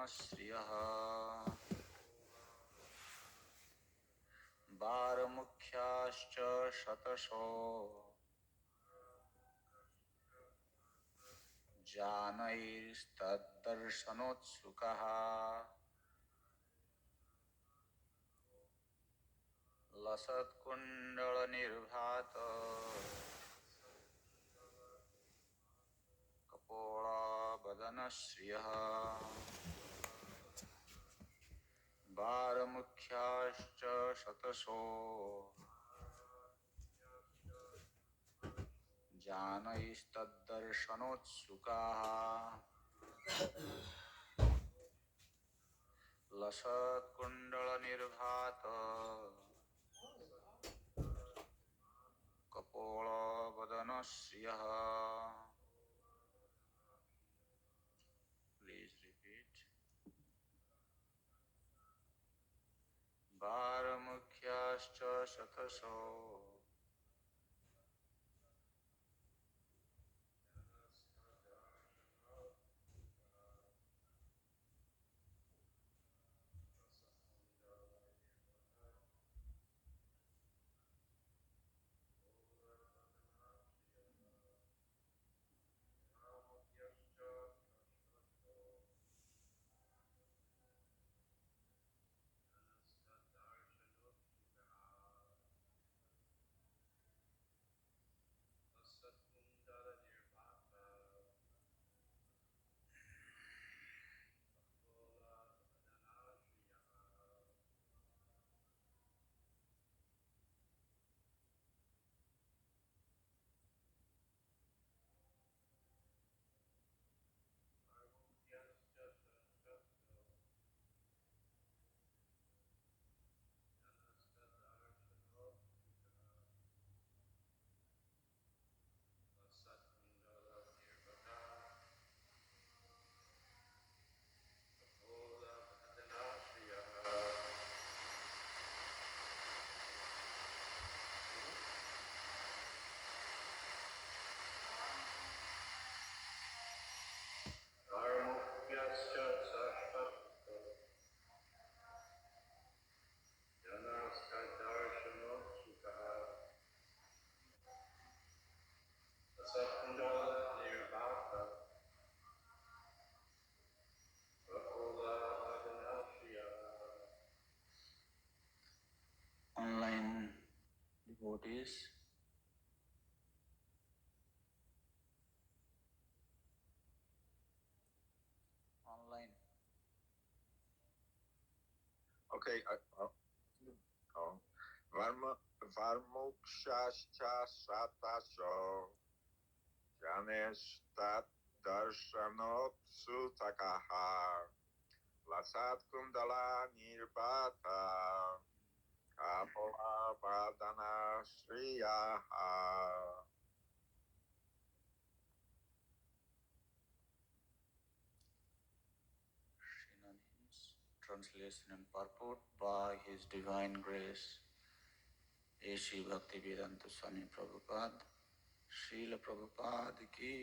Sriyaha Bharamukhyascha Shatasho Janairstaddarshanotsukaha Lasat Nirbhata Kapola Badanasriyaha Bharamukhyascha Shatasho Janaistaddarshanotsukaha Lasat Nirbhata Kapola Badanasriyaha. Please repeat. Bharamukhyascha Shataso online devotees, online. Okay. Varmukshascha Satasho Janeshtat Darshanotsu Lasat Kundala Nirbata Kapola Badana Shriyaha. Synonyms, translation and purport by His Divine Grace, A.C. Bhaktivedanta Swami Prabhupada, Srila Prabhupada ki.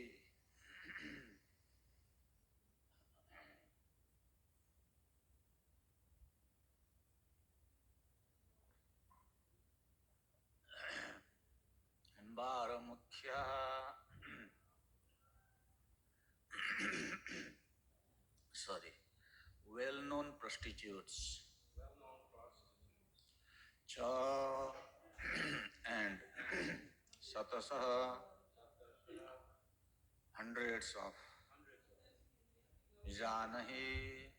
Bharamukya sorry, well-known prostitutes cha and satasaha, hundreds of janahi,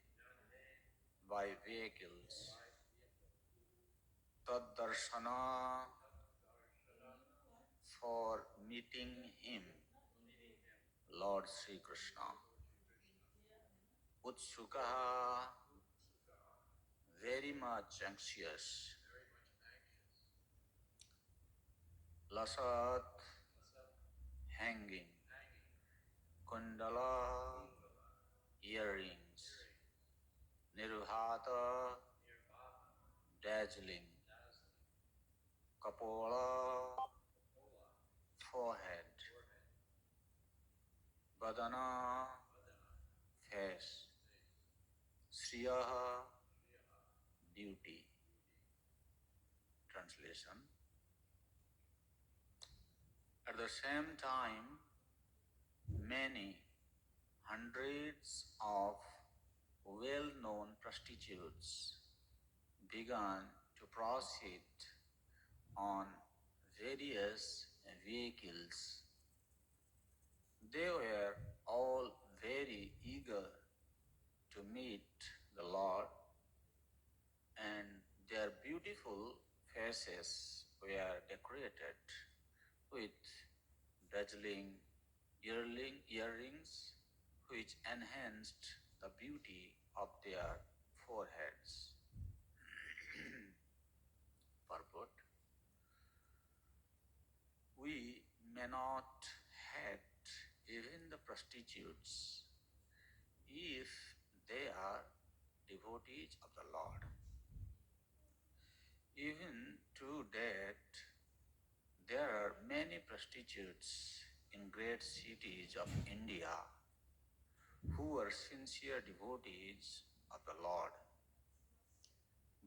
by vehicles, tad darshana, for meeting him, Lord Sri Krishna, utsukaha, very much anxious, lasat, hanging, kundala, earrings, nirvata, dazzling, kapola, forehead, badana, face, Shriyaha, beauty. Translation. At the same time, many hundreds of well-known prostitutes began to proceed on various vehicles. They were all very eager to meet the Lord, and their beautiful faces were decorated with dazzling earrings which enhanced the beauty of their foreheads. Purport. We may not hate even the prostitutes if they are devotees of the Lord. Even to date, there are many prostitutes in great cities of India who are sincere devotees of the Lord.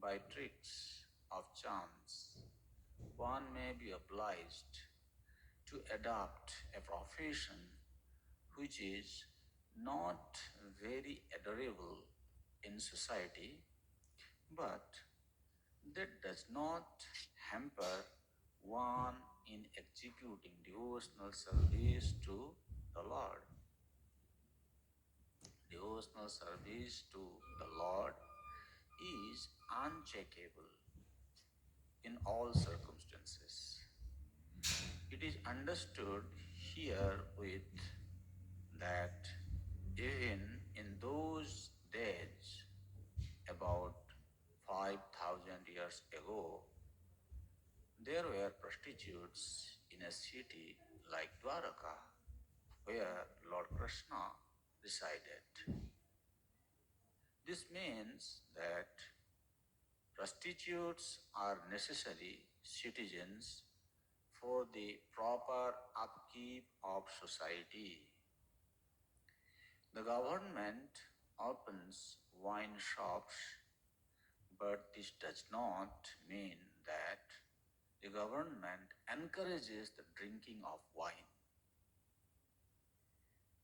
By tricks of chance, one may be obliged to adopt a profession which is not very adorable in society, but that does not hamper one in executing devotional service to the Lord. Devotional service to the Lord is uncheckable in all circumstances. It is understood here with that even in those days, about 5,000 years ago, there were prostitutes in a city like Dwaraka, where Lord Krishna resided. This means that prostitutes are necessary citizens for the proper upkeep of society. The government opens wine shops, but this does not mean that the government encourages the drinking of wine.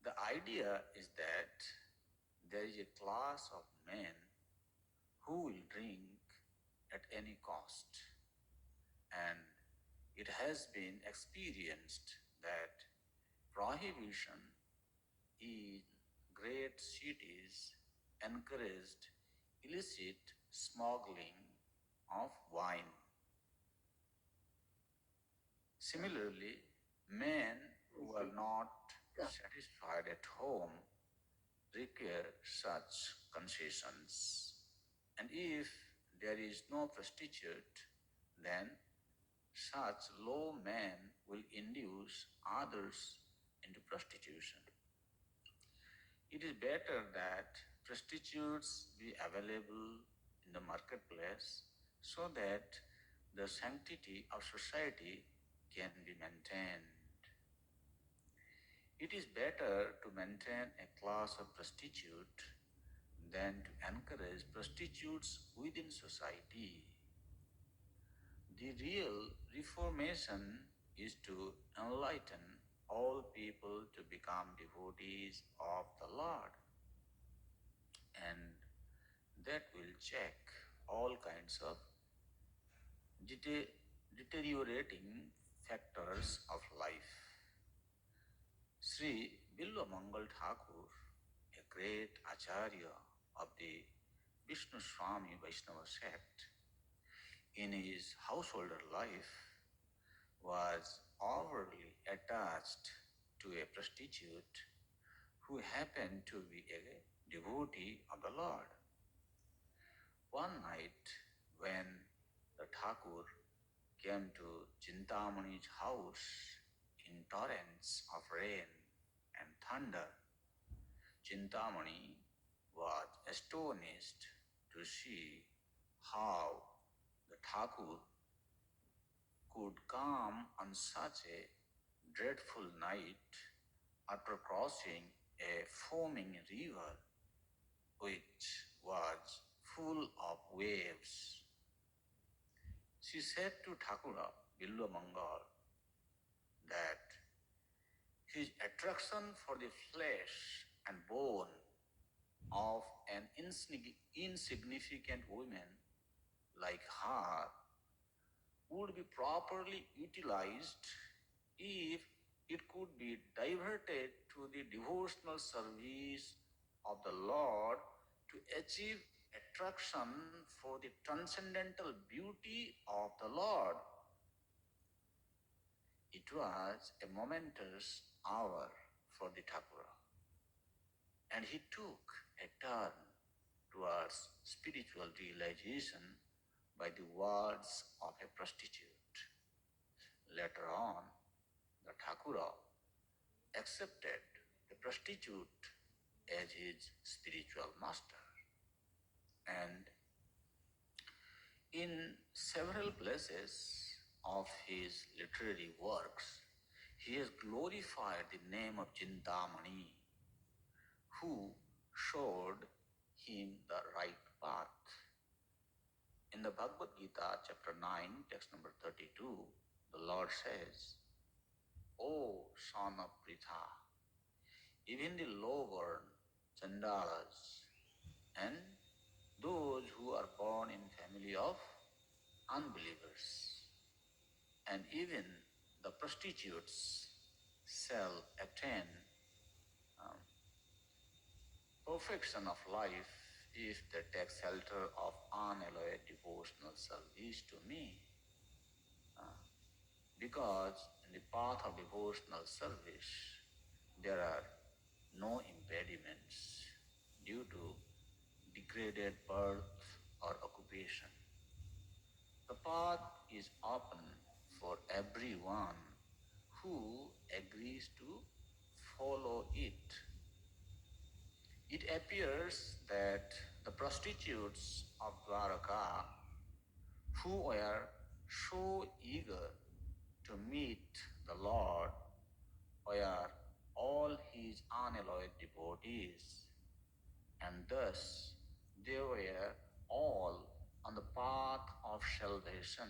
The idea is that there is a class of men who will drink at any cost, and it has been experienced that prohibition in great cities encouraged illicit smuggling of wine. Similarly, men who are not satisfied at home require such concessions. And if there is no prostitute, then such low men will induce others into prostitution. It is better that prostitutes be available in the marketplace so that the sanctity of society can be maintained. It is better to maintain a class of prostitute than to encourage prostitutes within society. The real reformation is to enlighten all people to become devotees of the Lord, and that will check all kinds of deteriorating factors of life. Sri Bilwa Mangal Thakur, a great Acharya of the Vishnu Swami Vaishnava sect, in his householder life was overly attached to a prostitute who happened to be a devotee of the Lord. One night, when the Thakur came to Chintamani's house in torrents of rain and thunder, Chintamani was astonished to see how the Thakur could come on such a dreadful night after crossing a foaming river which was full of waves. She said to Thakura Bilwa Mangal that his attraction for the flesh and bone of an insignificant woman like her would be properly utilized if it could be diverted to the devotional service of the Lord to achieve attraction for the transcendental beauty of the Lord. It was a momentous hour for the Thakura, and he took a turn towards spiritual realization by the words of a prostitute. Later on, the Thakura accepted the prostitute as his spiritual master. And in several places of his literary works, he has glorified the name of Chintamani, who showed him the right path. In the Bhagavad Gita, chapter 9, text number 32, the Lord says, O son of Pritha, even the low-born Chandalas and those who are born in family of unbelievers, and even the prostitutes shall attain um, perfection of life if they take shelter of unalloyed devotional service to me. Because in the path of devotional service, there are no impediments due to degraded birth or occupation. The path is open for everyone who agrees to follow it. It appears that the prostitutes of Dwaraka, who were so eager to meet the Lord, were all his unalloyed devotees, and thus they were all on the path of salvation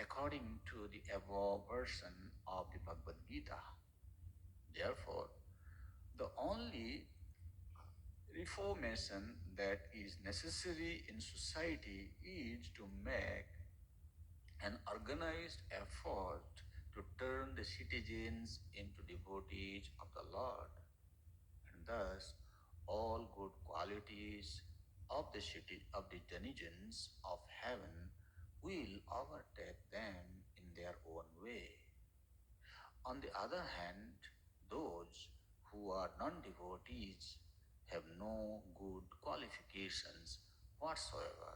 according to the above version of the Bhagavad Gita. Therefore, the only reformation that is necessary in society is to make an organized effort to turn the citizens into devotees of the Lord, and thus all good qualities of the city of the denizens of heaven will overtake them in their own way. On the other hand, those who are non-devotees have no good qualifications whatsoever,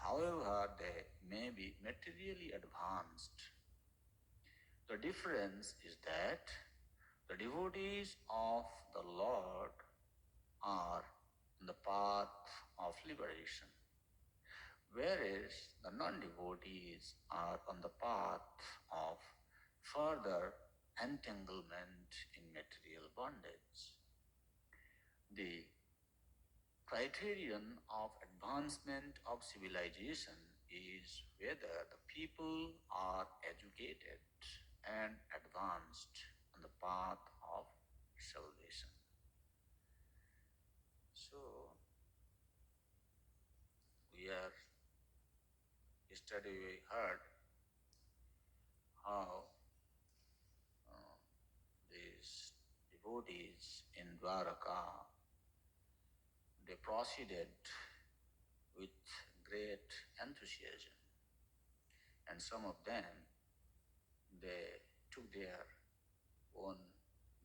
however they may be materially advanced. The difference is that the devotees of the Lord are on the path of liberation, whereas the non-devotees are on the path of further entanglement in material bondage. The criterion of advancement of civilization is whether the people are educated and advanced on the path of salvation. So, yesterday we heard how these devotees in Dwaraka, they proceeded with great enthusiasm, and some of them, they took their own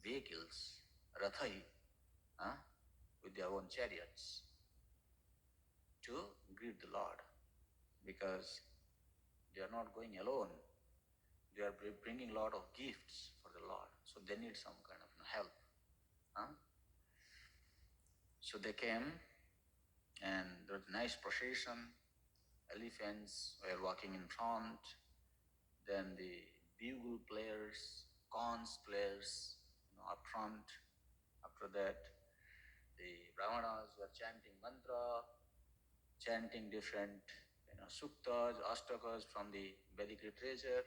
vehicles, rathai, with their own chariots to greet the Lord, because they are not going alone. They are bringing a lot of gifts for the Lord, so they need some kind of help. So they came, and there was a nice procession. Elephants were walking in front. Then the bugle players, conch players, up front. After that, the Brahmanas were chanting mantra, chanting different suktas, astakas from the Vedic literature,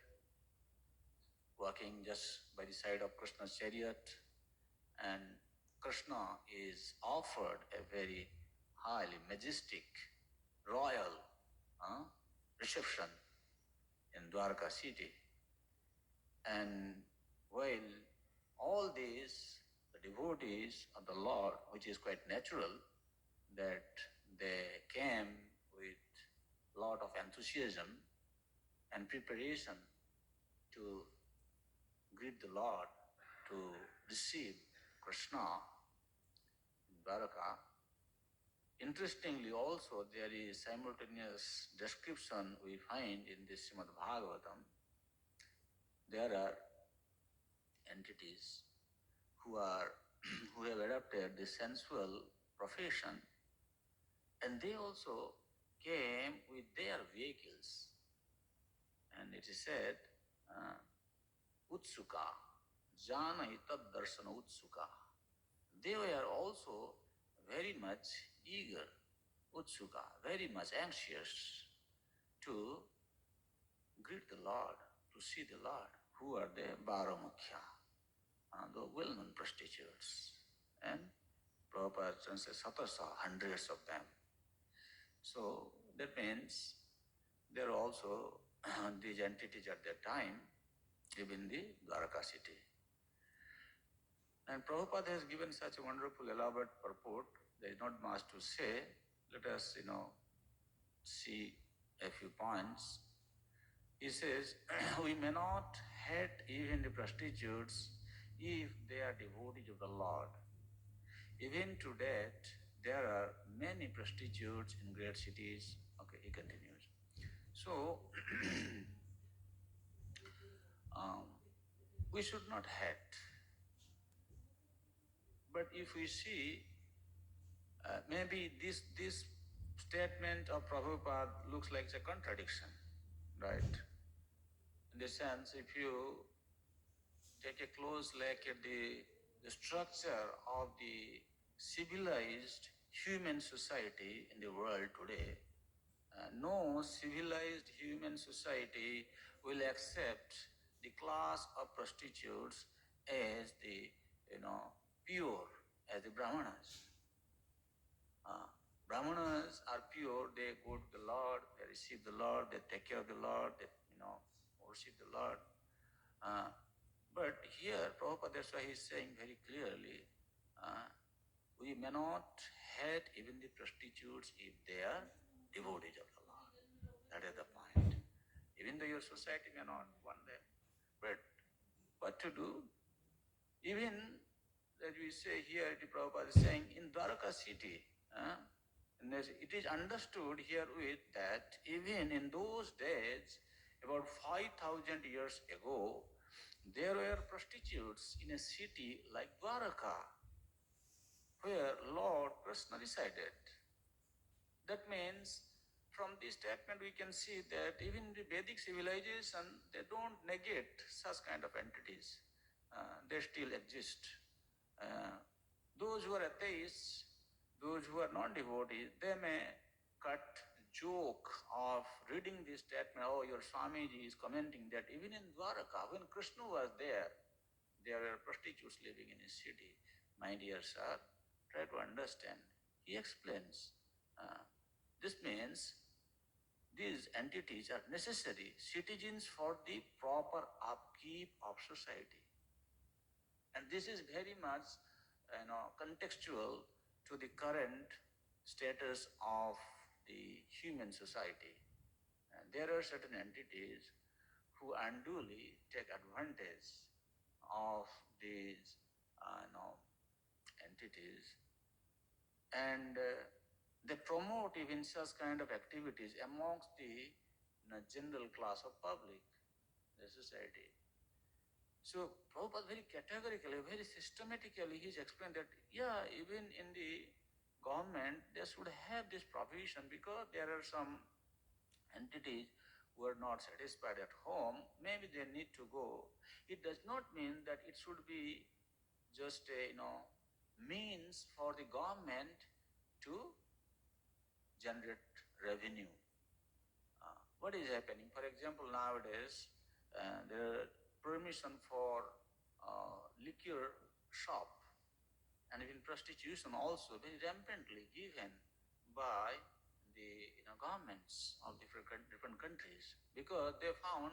walking just by the side of Krishna's chariot, and Krishna is offered a very highly majestic, royal reception in Dwarka city. And while all these, the devotees of the Lord, which is quite natural, that they came with a lot of enthusiasm and preparation to greet the Lord, to receive Krishna in Dwaraka. Interestingly also, there is simultaneous description we find in this Srimad Bhagavatam. There are entities who have adopted the sensual profession, and they also came with their vehicles. And it is said, Utsuka, Jana Itad Darsana Utsuka. They were also very much eager, Utsuka, very much anxious to greet the Lord, to see the Lord. Who are they? Baramukhya, the well-known prostitutes. And Prabhupada says Satasa, hundreds of them. So that means there are also these entities at that time live in the Dwaraka city. And Prabhupada has given such a wonderful elaborate purport. There is not much to say. Let us, see a few points. He says, we may not hate even the prostitutes if they are devotees of the Lord. Even to date, there are many prostitutes in great cities. Okay, he continues. So, we should not hate. But if we see, maybe this statement of Prabhupada looks like a contradiction, right? In the sense, if you take a close look at the structure of the civilized human society in the world today, no civilized human society will accept the class of prostitutes as the pure, as the Brahmanas. Brahmanas are pure, they go to the Lord, they receive the Lord, they take care of the Lord, they worship the Lord. But here, Prabhupada, that's why he's saying very clearly, we may not hate even the prostitutes if they are devotees of the Lord. That is the point. Even though your society may not want them, but what to do? Even as we say here, the Prabhupada is saying, in Dwaraka city, it is understood herewith that even in those days, about 5,000 years ago, there were prostitutes in a city like Dwaraka, where Lord Krishna resided. That means, from this statement we can see that even the Vedic civilization, they don't negate such kind of entities. They still exist. Those who are atheists, those who are non-devotees, they may cut joke of reading this statement, oh, your Swamiji is commenting that even in Dwaraka, when Krishna was there were prostitutes living in his city. My dear sir, try to understand. He explains. This means these entities are necessary citizens for the proper upkeep of society. And this is very much contextual to the current status of the human society. And there are certain entities who unduly take advantage of these entities, and they promote even such kind of activities amongst the general class of public, the society. So Prabhupada very categorically, very systematically, he's explained that, yeah, even in the government, they should have this provision because there are some entities who are not satisfied at home, maybe they need to go. It does not mean that it should be just a, means for the government to generate revenue. What is happening? For example, nowadays there are permission for liquor shop and even prostitution also very rampantly given by the governments of different countries, because they found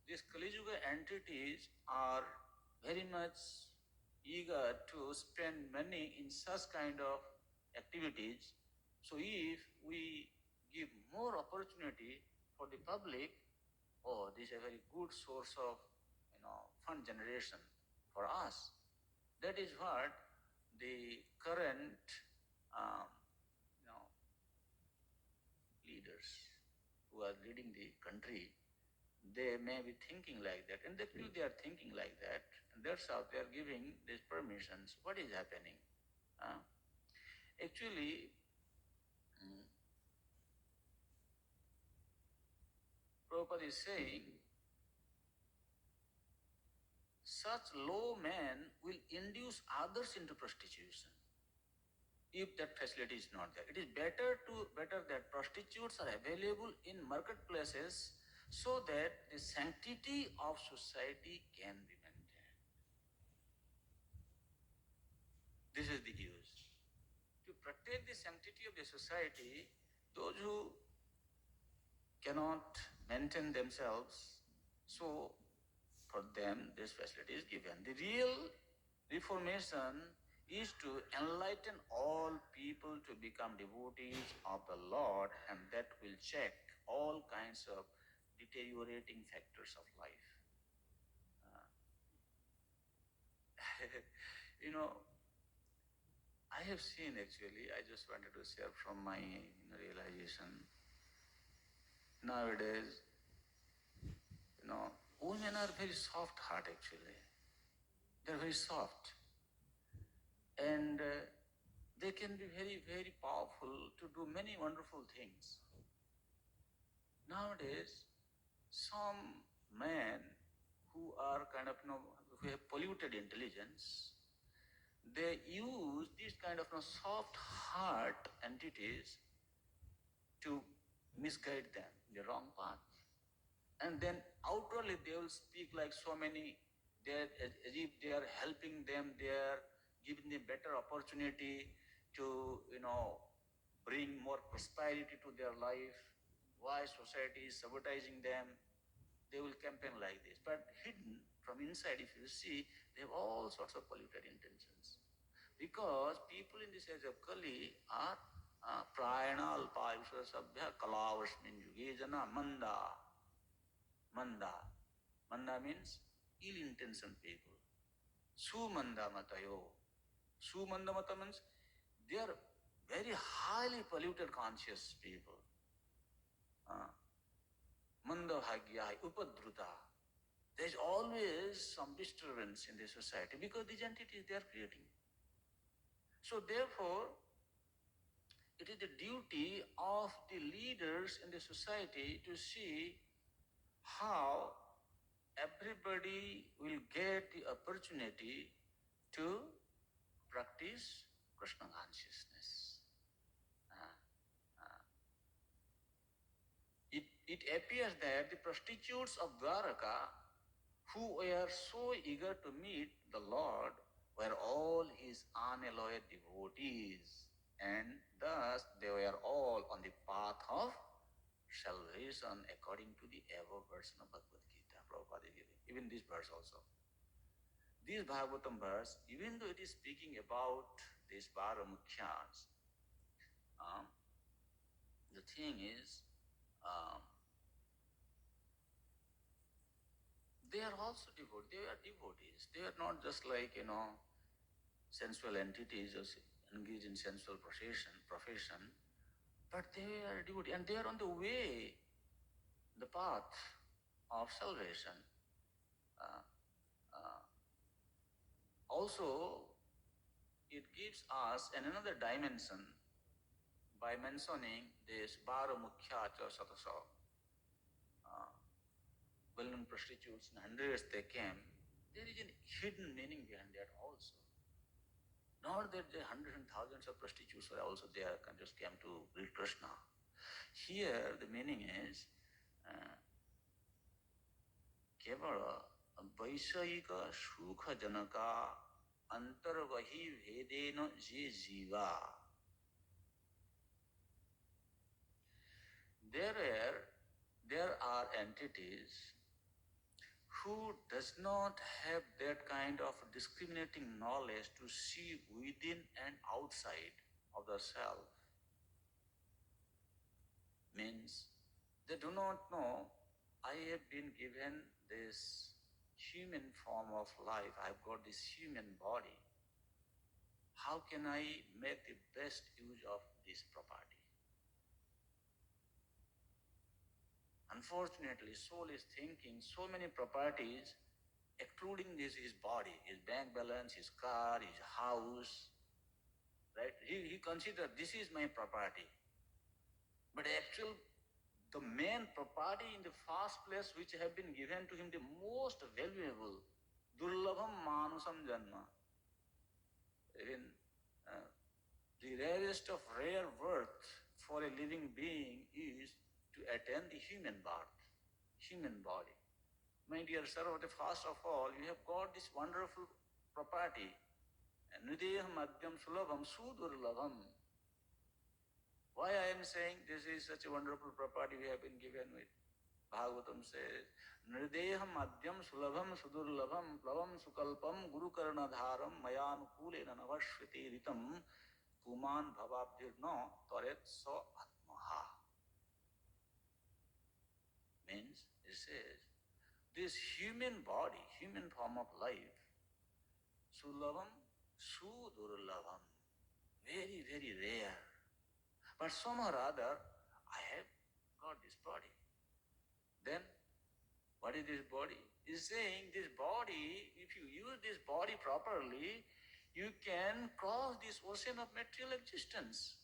these Kali Yuga entities are very much eager to spend money in such kind of activities. So if we give more opportunity for the public, oh, this is a very good source of fund generation for us. That is what the current um, you know, leaders who are leading the country, they may be thinking like that, and actually they are thinking like that, and that's how they are giving these permissions. What is happening? Actually, Prabhupada is saying such low men will induce others into prostitution if that facility is not there. It is better that prostitutes are available in marketplaces so that the sanctity of society can be maintained. This is the use. To protect the sanctity of the society, those who cannot maintain themselves, so for them this facility is given. The real reformation is to enlighten all people to become devotees of the Lord, and that will check all kinds of deteriorating factors of life. you know, I have seen actually, I just wanted to share from my realization. Nowadays, women are very soft heart actually. They're very soft. And they can be very, very powerful to do many wonderful things. Nowadays, some men who are kind of, who have polluted intelligence, they use these kind of soft heart entities to misguide them in the wrong path. And then outwardly they will speak like so many, as if they are helping them, they are giving them better opportunity to, bring more prosperity to their life. Why society is sabotaging them? They will campaign like this. But hidden from inside, if you see, they have all sorts of polluted intentions. Because people in this age of Kali are prayana alpa ayusha sabhya kalavasmin yuge jana manda. Manda. Manda means ill-intentioned people. Sumanda matayo. Sumanda mata means they are very highly polluted conscious people. Manda bhagyai upadruta. There is always some disturbance in the society because these entities they are creating. So therefore, it is the duty of the leaders in the society to see how everybody will get the opportunity to practice Krishna consciousness. It appears that the prostitutes of Dwaraka, who were so eager to meet the Lord, were all his unalloyed devotees, and thus they were all on the path of salvation according to the above version of Bhagavad Gita. Prabhupada is giving. Even this verse also. This Bhagavatam verse, even though it is speaking about these Vara Mukhyas, the thing is, they are also devotees. They are devotees. They are not just like, sensual entities or engaged in sensual profession, but they are devotees. And they are on the way, the path of salvation. Also, it gives us another dimension by mentioning this Vara Mukhyacha Satasa. Well-known prostitutes in hundreds they came. There is a hidden meaning behind that also. Not that the hundreds and thousands of prostitutes were also there and just came to greet Krishna. Here the meaning is केवल वैषयिक सुख जनका अंतर्वही भेदेन जे जीवा. There are entities who does not have that kind of discriminating knowledge to see within and outside of the self. Means they do not know, I have been given this human form of life, I've got this human body. How can I make the best use of this property? Unfortunately, soul is thinking so many properties, excluding his body, his bank balance, his car, his house, right? He considers this is my property. But actually, the main property in the first place which have been given to him, the most valuable, durlabham manusam janma, even the rarest of rare worth for a living being is to attain the human birth, human body. My dear sir, first of all, you have got this wonderful property, nideham madhyam sulabham sudurlabham. Why I am saying this is such a wonderful property we have been given with? Bhagavatam says, Nrideham madhyam sulabham sudurlabham plavam sukalpam guru karnadharam mayanukule navashviti ritam kuman bhavabhirno taret so atmaha. Means, it says, this human body, human form of life, sulabham sudurlabham, very, very rare. But somehow or other, I have got this body. Then, what is this body? He's saying this body, if you use this body properly, you can cross this ocean of material existence.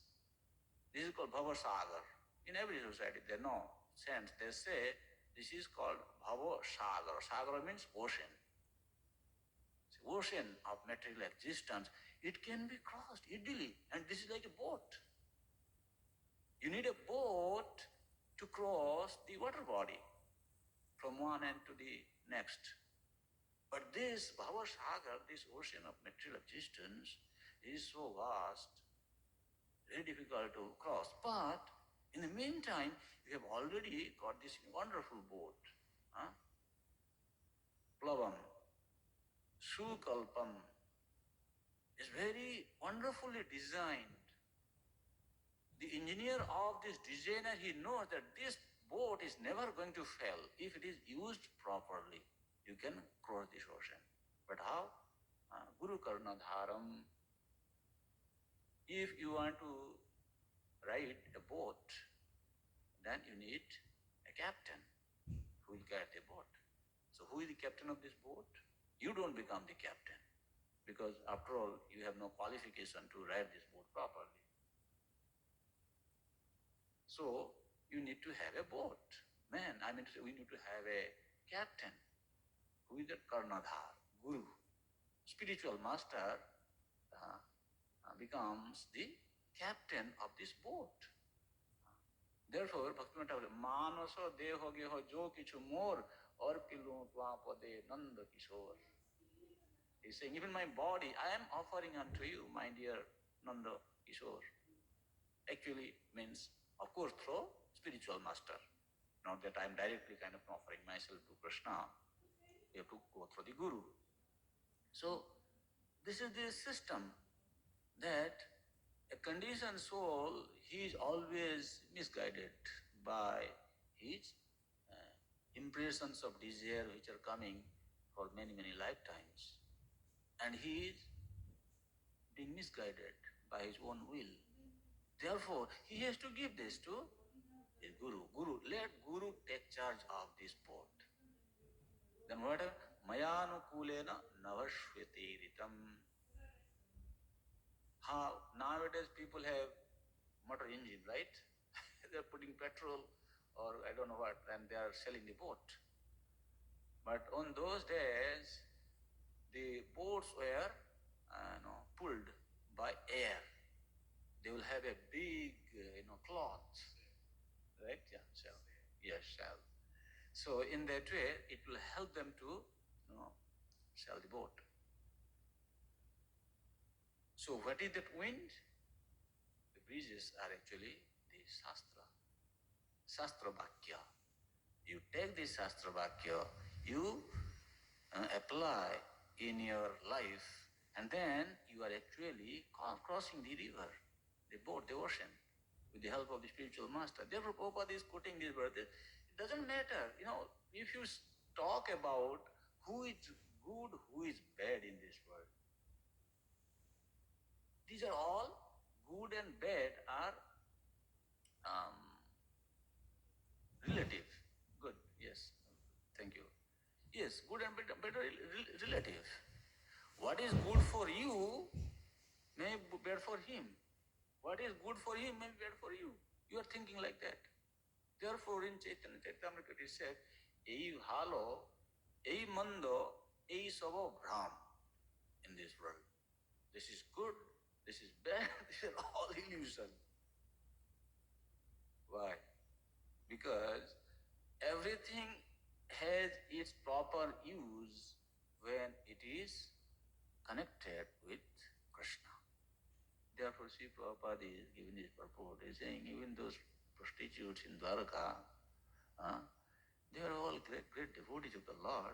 This is called Bhava Sagar. In every society, they know, saints, they say, this is called Bhava Sagar. Sagar means ocean. It's the ocean of material existence. It can be crossed easily, and this is like a boat. You need a boat to cross the water body from one end to the next. But this Bhava Sagar, this ocean of material existence, is so vast, very difficult to cross. But in the meantime, you have already got this wonderful boat. Plavam, Sukalpam, is very wonderfully designed. The engineer of this designer, he knows that this boat is never going to fail if it is used properly. You can cross this ocean. But how? Guru Karnadharam. If you want to ride a boat, then you need a captain who will guide the boat. So who is the captain of this boat? You don't become the captain because after all, you have no qualification to ride this boat properly. So you need to have a boat. Man, I mean, we need to have a captain who is the Karnadhar, Guru. Spiritual master becomes the captain of this boat. Therefore, Bhaktivinoda Thakur, Manaso deho geho jo kichu more arpilu tvapade nanda kishore. He's saying, even my body, I am offering unto you, my dear Nanda Kishore. Actually means, of course, through spiritual master. Not that I am directly kind of offering myself to Krishna. You have to go through the Guru. So, this is the system that a conditioned soul, he is always misguided by his impressions of desire which are coming for many, many lifetimes. And he is being misguided by his own will. Therefore, he has to give this to his Guru. Let Guru take charge of this boat. Then what? Mayanukulena navashveti ritam. How nowadays people have motor engine, right? They're putting petrol or I don't know what, and they are selling the boat. But on those days, the boats were pulled by air. They will have a big, cloth, right? Yeah, shell. Yes, shell. So in that way, it will help them to, sail the boat. So what is that wind? The breezes are actually the Shastra Vakya. You take this Shastra Vakya, you apply in your life, and then you are actually crossing the river, the boat, the ocean, with the help of the spiritual master. Therefore, Prabhupada is quoting this verse. It doesn't matter, if you talk about who is good, who is bad in this world. These are all good and bad are relative. Good, yes. Thank you. Yes, good and bad are relative. What is good for you may be bad for him. What is good for him may be bad for you. You are thinking like that. Therefore, in Chaitanya Charitamrita it is said, ei bhalo, ei mando, ei sabo bhram in this world. This is good, this is bad, this is all illusion. Why? Because everything has its proper use when it is connected with Krishna. Therefore, Sri Prabhupada is giving this purport. He is saying even those prostitutes in Dwarka, they are all great, great devotees of the Lord,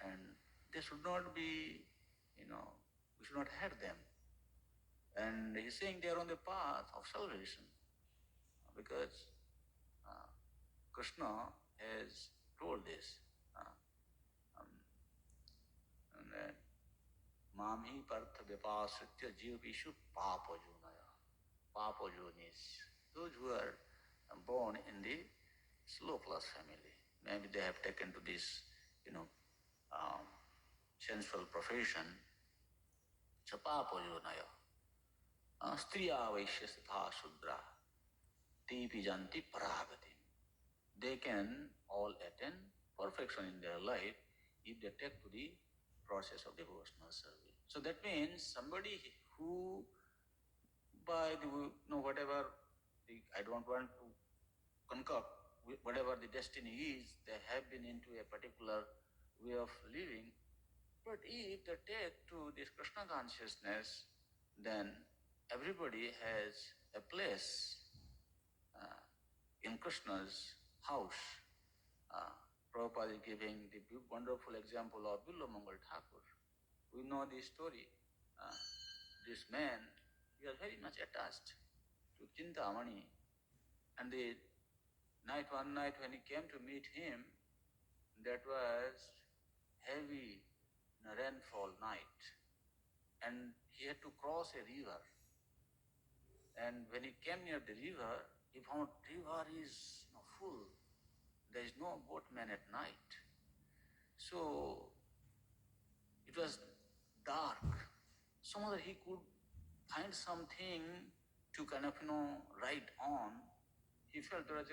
and they should not be, we should not hate them. And he's saying they are on the path of salvation because Krishna has told this. Mami partha vipasritya jivapishu papa jonis. Those who are born in the slow class family, maybe they have taken to this, sensual profession. So papa jonaya. Striya vaishya sitha shudra. Tepi janti paragati. They can all attain perfection in their life if they take to the process of devotional service. So that means somebody who, by the, whatever, I don't want to concoct, whatever the destiny is, they have been into a particular way of living. But if they take to this Krishna consciousness, then everybody has a place in Krishna's house. Prabhupada is giving the wonderful example of Billo Mangal Thakur. We know the story. This man, he was very much attached to Chintamani. And one night when he came to meet him, that was heavy rainfall night. And he had to cross a river. And when he came near the river, he found the river is full. There is no boatman at night. So it was dark. Somehow he could find something to kind of, ride on. He felt there was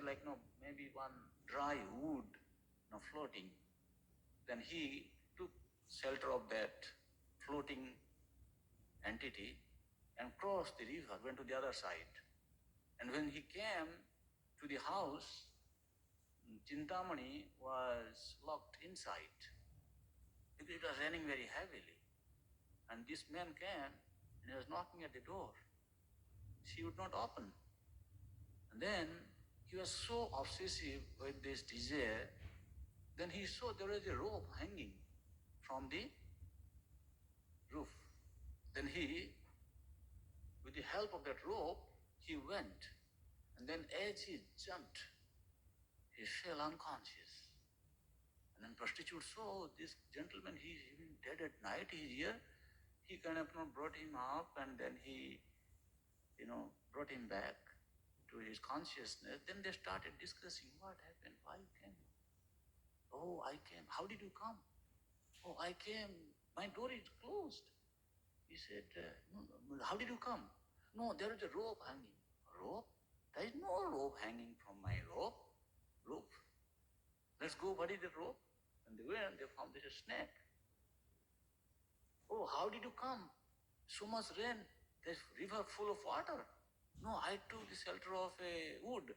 maybe one dry wood, floating. Then he took shelter of that floating entity and crossed the river, went to the other side. And when he came to the house, Chintamani was locked inside because it was raining very heavily. And this man came and he was knocking at the door. She would not open. And then he was so obsessive with this desire, then he saw there was a rope hanging from the roof. Then he, with the help of that rope, he went. And then as he jumped, he fell unconscious. And then prostitute saw this gentleman, he's even dead at night, he's here. He kind of brought him up and then he, brought him back to his consciousness. Then they started discussing what happened, why you came. Oh, I came. How did you come? Oh, I came. My door is closed. He said, no, how did you come? No, there is a rope hanging. Rope? There is no rope hanging from my roof. Let's go, what is the rope? And they went, they found this snake. Oh, how did you come? So much rain. There's river full of water. No, I took the shelter of a wood.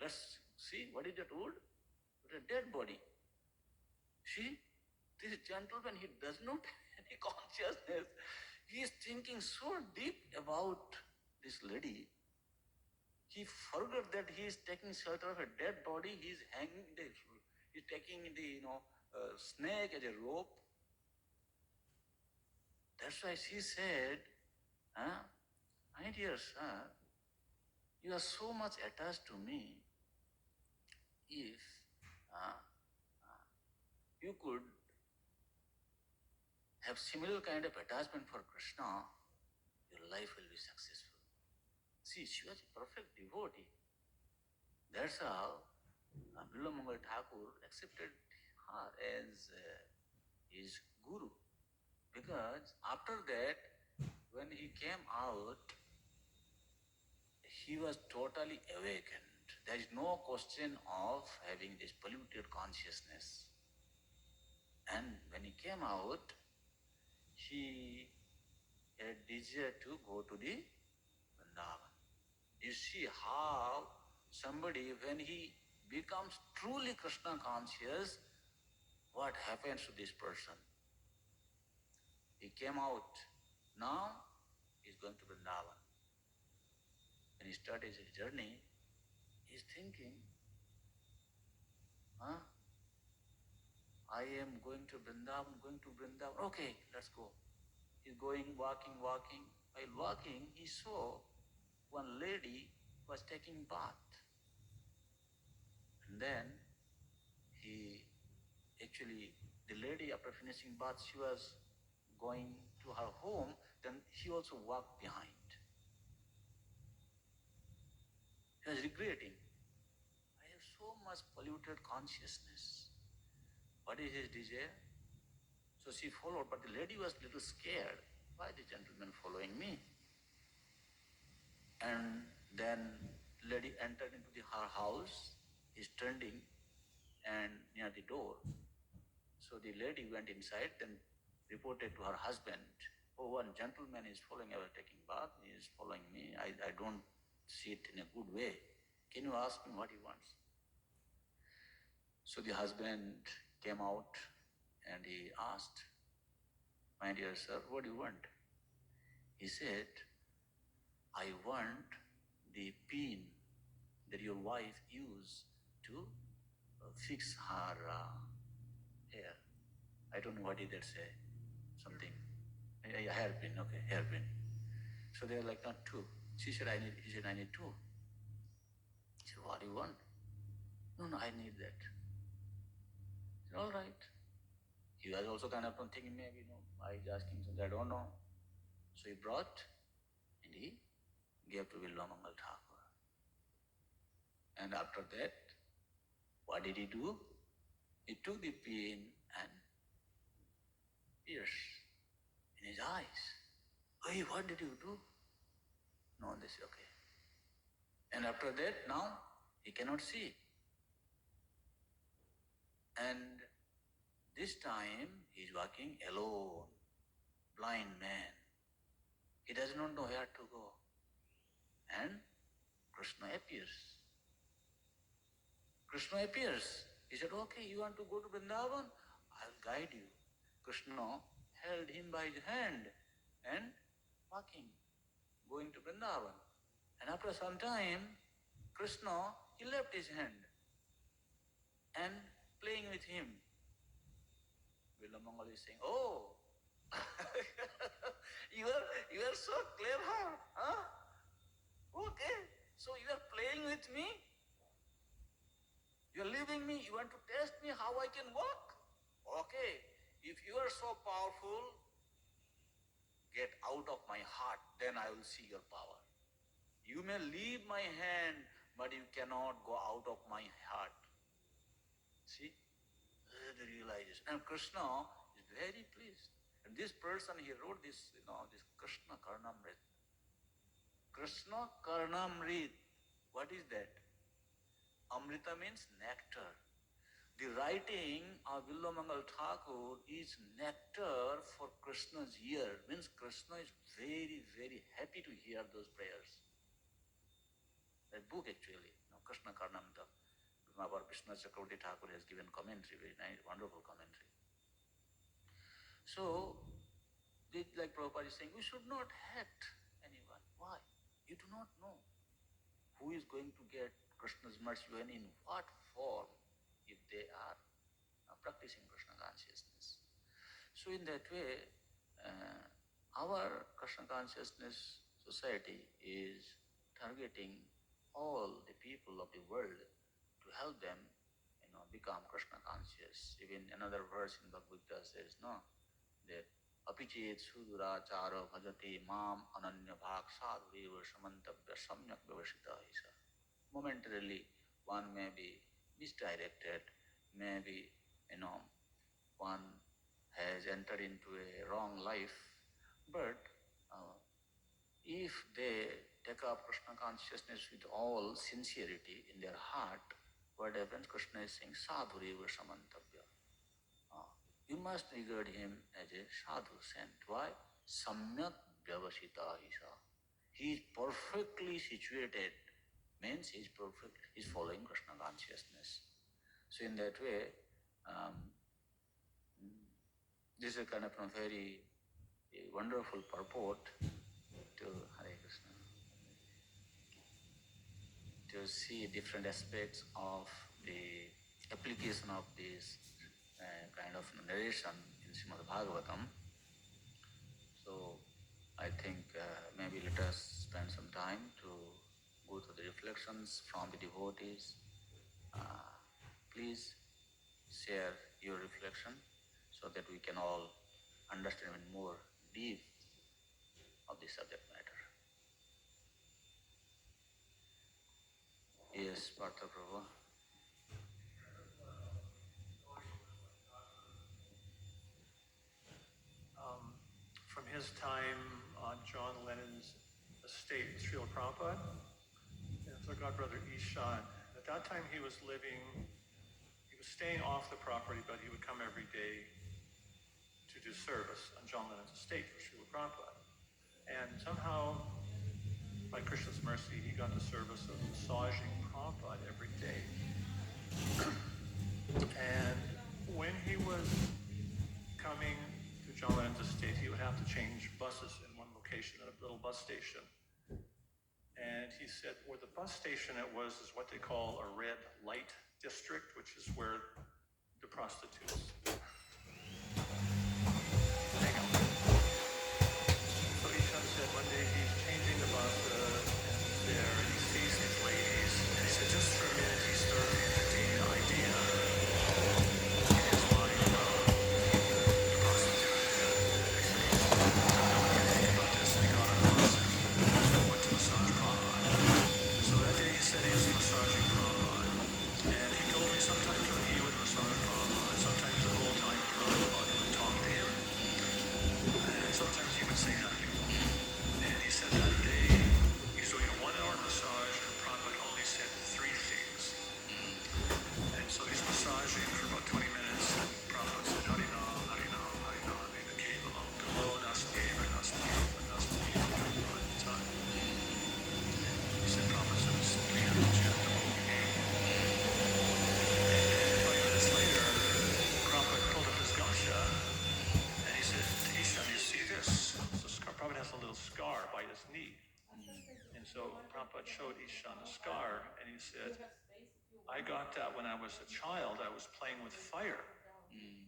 Let's see, what is that wood? It's a dead body. See, this gentleman, he does not have any consciousness. He is thinking so deep about this lady. He forgot that he is taking shelter of a dead body. He is hanging he's taking the snake as a rope. That's why she said, my dear sir, you are so much attached to me. If you could have similar kind of attachment for Krishna, your life will be successful. See, she was a perfect devotee. That's how Billamangal Thakur accepted her as his guru. Because after that, when he came out, he was totally awakened. There is no question of having this polluted consciousness. And when he came out, he had desire to go to the Vrindavan. You see how somebody, when he becomes truly Krishna conscious, what happens to this person? He came out. Now he's going to Vrindavan. When he started his journey, he's thinking, I am going to Vrindavan, Okay, let's go. He's going, walking. While walking, he saw one lady was taking bath. And then the lady, after finishing bath, she was going to her home, then he also walked behind. He was regretting, I have so much polluted consciousness. What is his desire? So she followed, but the lady was a little scared. Why the gentleman following me? And then lady entered into her house, is standing and near the door. So the lady went inside, then reported to her husband, one gentleman is following, I was taking bath, he is following me, I don't see it in a good way. Can you ask him what he wants? So the husband came out and he asked, my dear sir, what do you want? He said, I want the pin that your wife used to fix her hair. I don't know what did that say. Something. A hairpin, okay, hairpin. So they were like, not two. He said, I need two. He said, what do you want? No, I need that. He said, all right. He was also kind of thinking, maybe, I asked him something, I don't know. So he brought and he gave to Villamangal Thakur. And after that, what did he do? He took the pin and pierced in his eyes. Hey, what did you do? No, they say, okay. And after that, now he cannot see. And this time he is walking alone, blind man. He does not know where to go. And Krishna appears. He said, okay, you want to go to Vrindavan? I'll guide you. Krishna held him by his hand and walking, going to Vrindavan. And after some time, Krishna, he left his hand and playing with him. Villamangal is saying, oh, you are so clever, huh? Okay, so you are playing with me? You are leaving me, you want to test me how I can walk? Okay, if you are so powerful, get out of my heart, then I will see your power. You may leave my hand, but you cannot go out of my heart. See? The realization. And Krishna is very pleased. And this person, he wrote this, this Krishna Karnamrit. Krishna Karnamrit. What is that? Amrita means nectar. The writing of Villamangal Thakur is nectar for Krishna's ear means Krishna is very, very happy to hear those prayers. That book actually, Krishna Karnamta, our Vishnu Chakravarti Thakur has given commentary, very nice, wonderful commentary. So, like Prabhupada is saying, we should not hate anyone. Why? You do not know who is going to get Krishna's mercy and in what form if they are practicing Krishna consciousness. So in that way, our Krishna consciousness society is targeting all the people of the world to help them, become Krishna conscious. Even another verse in Bhagavad Gita says, no, that apichet sudurachara bhajate mam ananya bhak sadhureva samantabhya samyak vyavashita isa. Momentarily, one may be misdirected, maybe, one has entered into a wrong life, but if they take up Krishna consciousness with all sincerity in their heart, what happens? Krishna is saying, sadhureva samantabhya. You must regard him as a sadhu saint. Why? Samyak vyavasita isa. He is perfectly situated, means he is following Krishna consciousness. So in that way, this is kind of a very wonderful purport to Hare Krishna, to see different aspects of the application of this kind of narration in Srimad Bhagavatam. So I think maybe let us spend some time to go through the reflections from the devotees. Please share your reflection so that we can all understand even more deep of the subject matter. Yes, Partha Prabhu. From his time on John Lennon's estate, Srila Prabhupada, and his godbrother Ishan. At that time he was staying off the property, but he would come every day to do service on John Lennon's estate for Srila Prabhupada. And somehow, by Krishna's mercy, he got the service of massaging Prabhupada every day. And when he was coming to John Lennon's estate, he would have to change buses in one location at a little bus station. And he said where the bus station is what they call a red light district, which is where the prostitutes hang out. So Ishan said one day he's changing the bus and he's there and he sees these ladies and he said just for a minute he started to entertain the idea in his mind about the prostitute. They got on a bus and went to massage Prabhupada. So that day he said he was massaging Prabhupada. And he told me sometimes when he would massage Prabhupada, sometimes the whole time Prabhupada would talk to him. And sometimes he would say nothing. And he said that day he's doing a 1-hour massage and Prabhupada only said 3 things. And so he's massaging for about 20 minutes and Prabhupada said, Harinam, Harinam, Harinam, and it came along. Hello, Nasdeva, Nasdeva, Nasdeva, Nasdeva. He said Prabhupada said, simply have to chant the whole game. And 20 minutes later, Prabhupada pulled up his gasha and he said, Ishan, you see this? So Prabhupada has a little scar by his knee. And so Prabhupada showed Ishan the scar and he said, I got that when I was a child. I was playing with fire in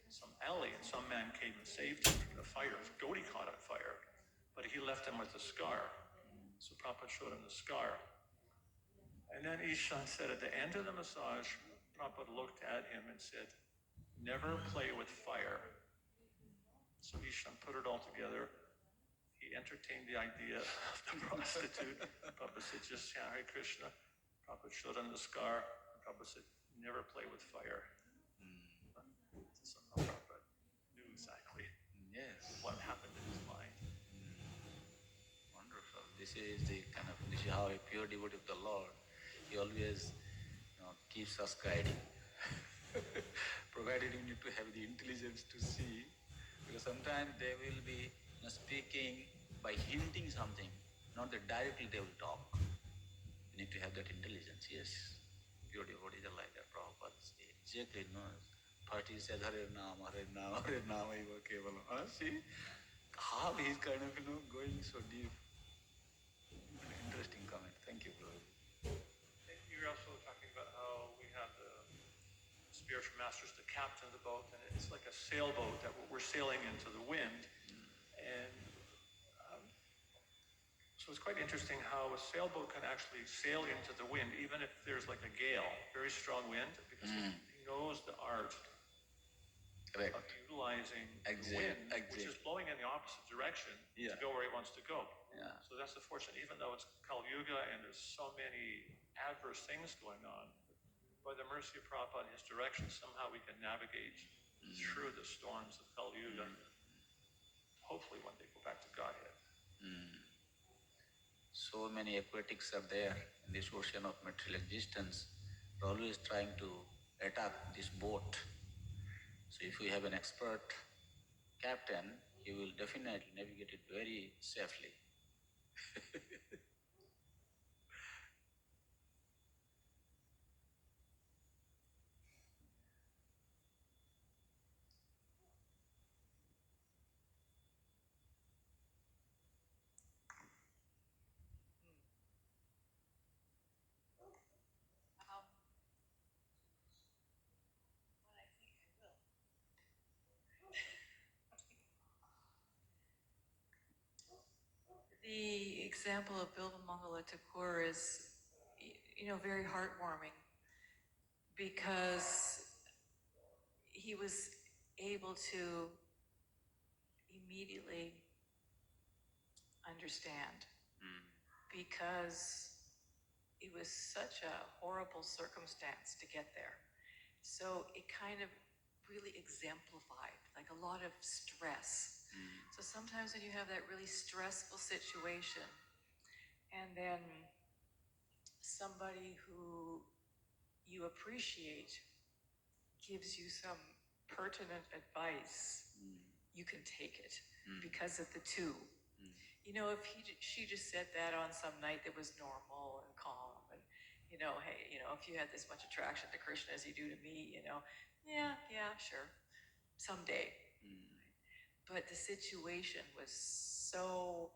some alley and some man came and saved him from the fire. His goatee caught on fire, but he left him with a scar. So Prabhupada showed him the scar. And then Ishan said at the end of the massage, Prabhupada looked at him and said, never play with fire. So Ishan put it all together. He entertained the idea of the prostitute. Prabhupada said, just chant Hare Krishna. Prabhupada showed him the scar. Prabhupada said, never play with fire. So Prabhupada knew exactly what happened in his mind. Wonderful. This is how a pure devotee of the Lord, he always keeps us guiding. Provided you need to have the intelligence to see, because sometimes they will be speaking by hinting something, not that directly they will talk. You need to have that intelligence, yes. Pure devotees are like that. Prabhupada exactly knows. First he said, Hare Nam, Hare Nam, Hare Nam, Eva Kevalam. See how he's kind of, going so deep. Interesting comment. Thank you, Prabhupada. You're also talking about how we have the spiritual masters, the captain of the boat, and it's like a sailboat that we're sailing into the wind. And so it's quite interesting how a sailboat can actually sail into the wind, even if there's like a gale, very strong wind, because he knows the art Correct. of utilizing the wind, which is blowing in the opposite direction to go where he wants to go. Yeah. So that's the fortune, even though it's Kali Yuga and there's so many adverse things going on, by the mercy of Prabhupada and his direction, somehow we can navigate through the storms of Kali Yuga. Hopefully one day go back to Godhead. So many aquatics are there in this ocean of material existence. They're always trying to attack this boat. So if we have an expert captain, he will definitely navigate it very safely. The example of Bilvamangala Thakur is, very heartwarming because he was able to immediately understand because it was such a horrible circumstance to get there. So it kind of really exemplified like a lot of stress. So sometimes when you have that really stressful situation and then somebody who you appreciate gives you some pertinent advice, you can take it because of the two. If she just said that on some night that was normal and calm and, hey, if you had this much attraction to Krishna as you do to me, yeah, sure, someday. But the situation was so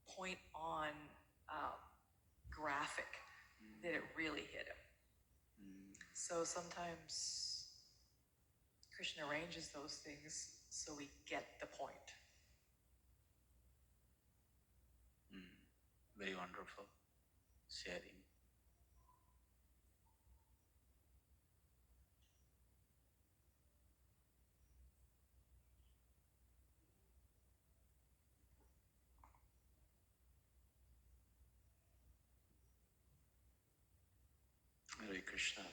point on graphic that it really hit him. So sometimes Krishna arranges those things so we get the point. Very wonderful sharing. Hare Krishna.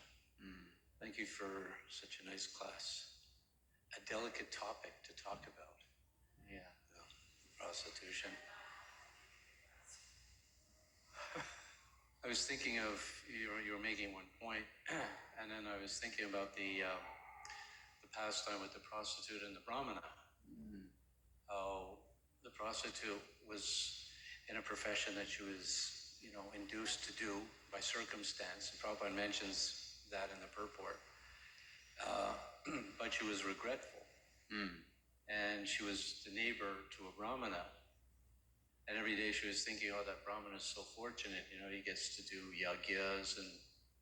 Thank you for such a nice class. A delicate topic to talk about. Yeah. Prostitution. I was thinking of, you were making one point, and then I was thinking about the pastime with the prostitute and the brahmana. How the prostitute was in a profession that she was, induced to do by circumstance. And Prabhupada mentions that in the purport. But she was regretful. And she was the neighbor to a brahmana. And every day she was thinking, oh, that brahmana is so fortunate. He gets to do yagyas and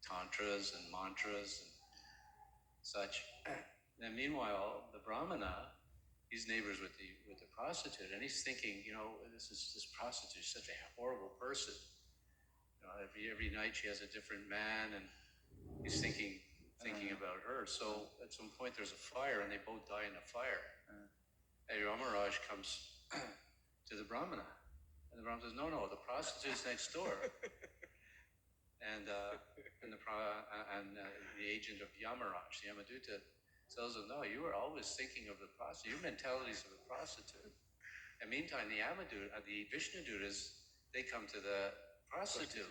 tantras and mantras and such. And meanwhile, the brahmana, he's neighbors with the prostitute, and he's thinking, this prostitute is such a horrible person. Every night she has a different man, and he's thinking about her. So at some point there's a fire, and they both die in the fire. And Yamaraj comes to the brahmana, and the brahmana says, no, the prostitute's next door. And the agent of Yamaraj, the Yamaduta, tells him, no, you were always thinking of the prostitute. Your mentality is of the prostitute. And meantime, the Vishnudutas, they come to the prostitute.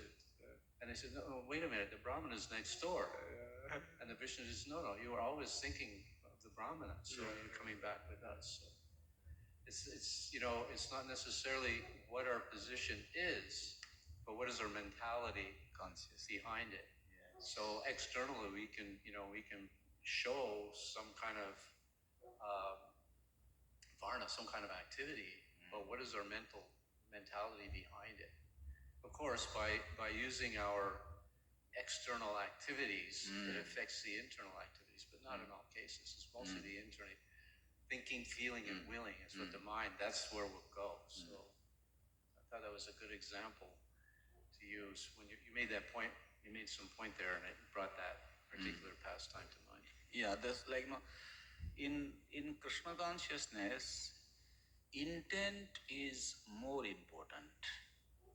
And they said, no, wait a minute, the brahmana is next door. And the Vishnudutas says, no, you were always thinking of the brahmana, so you're coming back with us. it's it's not necessarily what our position is, but what is our mentality Conscious. behind it. Yes. So externally, we can show some kind of varna, some kind of activity, but what is our mentality behind it? Of course, by using our external activities, it affects the internal activities, but not in all cases. It's mostly the internal thinking, feeling, and willing. It's what the mind. That's where we'll go. So I thought that was a good example to use when you made that point. You made some point there, and it brought that particular pastime to mind. Yeah, that's like in Krishna consciousness, intent is more important.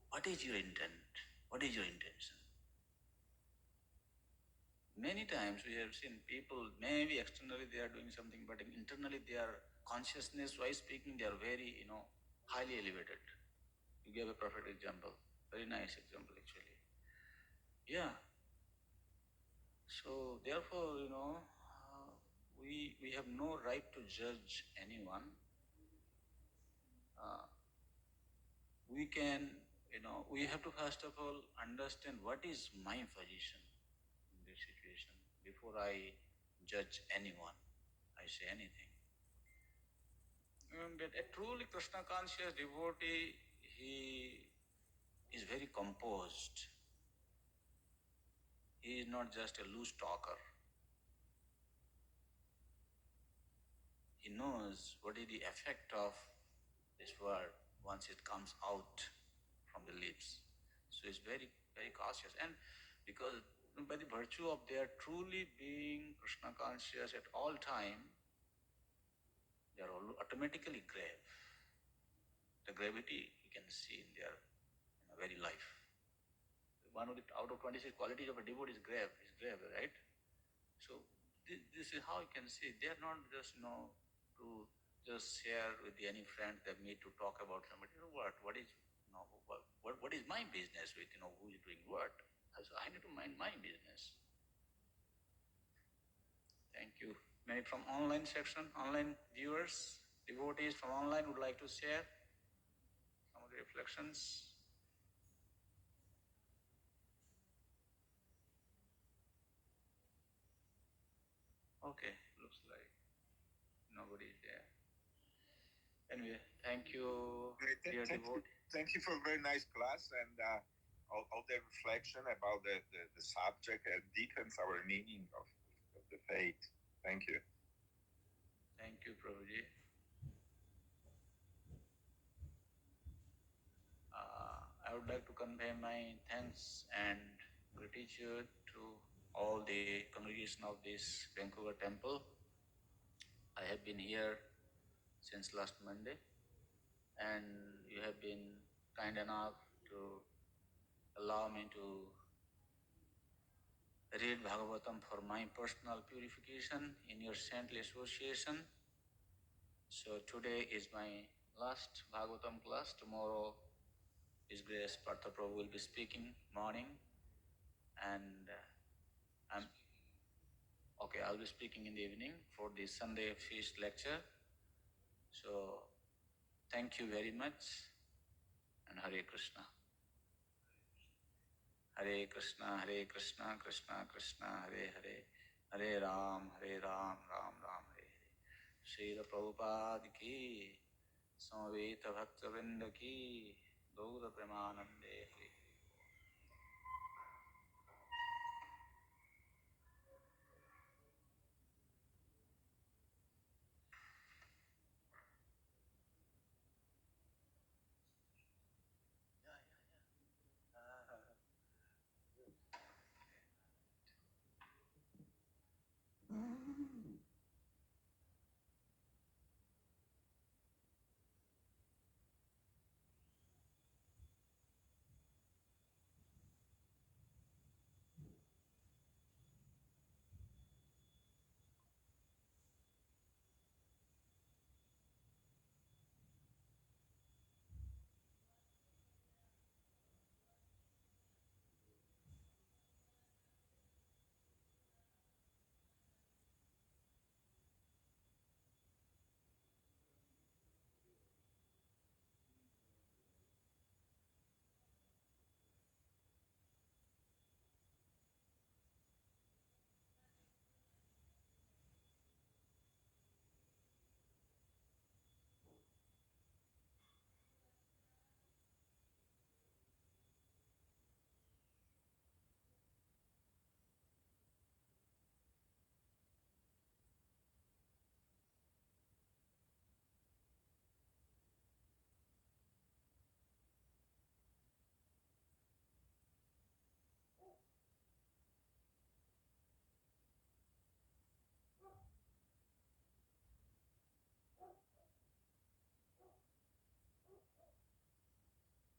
What is your intent? What is your intention? Many times we have seen people, maybe externally they are doing something, but internally they are consciousness-wise speaking, they are very, highly elevated. You gave a perfect example, very nice example actually. Yeah. So therefore, we have no right to judge anyone. We can, we have to first of all understand what is my position in this situation before I judge anyone, I say anything. But a truly Krishna conscious devotee, he is very composed. He is not just a loose talker. He knows what is the effect of this word once it comes out from the lips. So he's very, very cautious. And because by the virtue of their truly being Krishna conscious at all time, they are automatically grave. The gravity you can see in their very life. One of the out of 26 qualities of a devotee is grave, right? So this is how you can see they are not just to just share with any friend they meet to talk about somebody. What is what is my business with who is doing what? So I need to mind my business. Thank you. Many from online section, online viewers, devotees from online would like to share some of the reflections. Okay, looks like nobody is there. Anyway, thank you, dear devotee. Thank you for a very nice class, and all the reflection about the subject deepens our meaning of the faith. Thank you. Thank you, Prabhuji. I would like to convey my thanks and gratitude to all the congregation of this Vancouver temple. I have been here since last Monday, and you have been kind enough to allow me to read Bhagavatam for my personal purification in your saintly association. So today is my last Bhagavatam class. Tomorrow, His Grace Partha Prabhu will be speaking morning, and I'll be speaking in the evening for the Sunday feast lecture. So thank you very much, and Hare Krishna. Hare Krishna, Hare Krishna, Krishna Krishna, Hare Hare, Hare Ram, Ram Ram, Hare Hare. Srila Prabhupada ki, Samaveta Bhakta Vrinda ki, Gaura Premanande Hare.